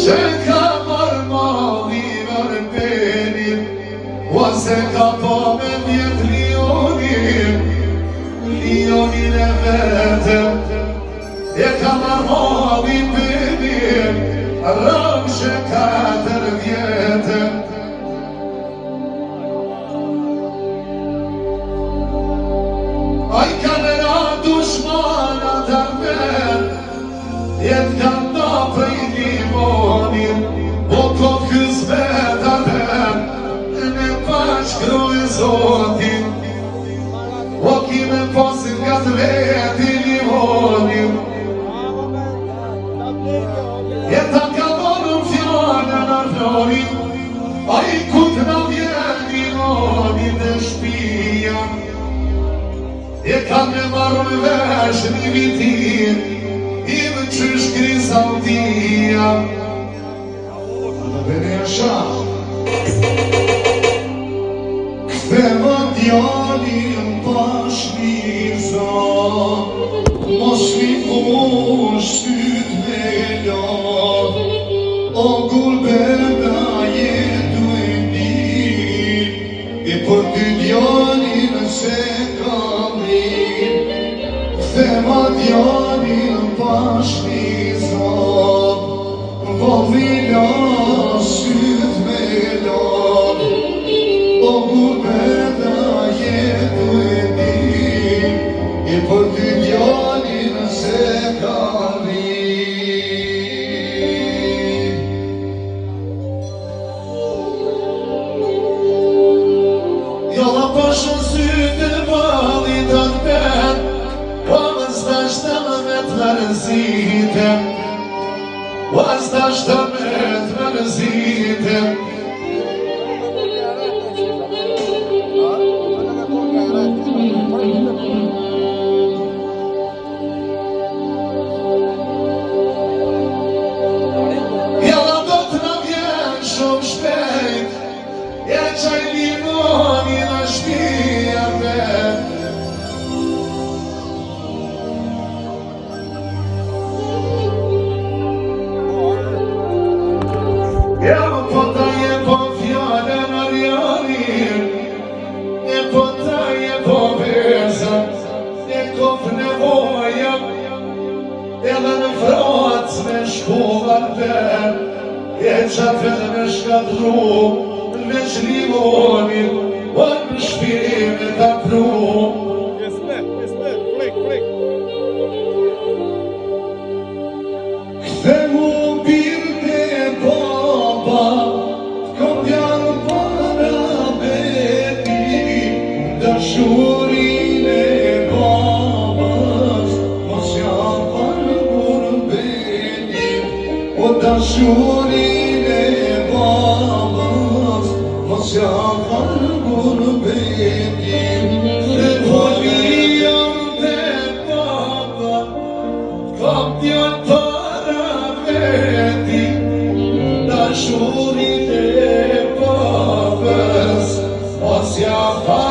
që ka marrë mali mërë penin, ose ka po me mjet lionin e vetëm, e ka marrë mali penin, rëmë që 4 vjetëm. Aj ka në ra dushmana të men, jetë ka nda prej limonin, po kot këzmet armen, në bashkru e zotin, po kime posin nga të veti limonin. Jeta ka donën fjallën arlonin, a i kut në vjen limonin në shpia, e ka me marrë me vesh një vitin, i më qysh Krizaltia. Bene asha Kthe më djalin pashmiza, mos mi kush syt me la, o gulbena jetu e din, e për ty djalin se kam rin. Kthe më djalin pashmiza, vallina syt me la, o gulbena jetu e din, e për ty djalin se kam rin. Jalla pashën syt e vallit armen, was dashtë me të mërzitem, was dashtë me të mërzitem. Jalla do të na vjen shumë shpejt, e qaj limoni në shtëpia vet. Ja po ta je po fjallën arjanin, e po ta je po vezën, e kof nevoja, edhe në vrac me shkuvar ven, e qatë me shkatru, me shlimonin, o në shpirime ta pru. Kthe mu birë baba, kom djallë para beti, dashurin e babas, mos jam parë gurbetin, o dashurin e babas, mos jam parë gurbetin. Kthe voliam te baba, kom djallë para veti, dashurin e babas, mos jam parë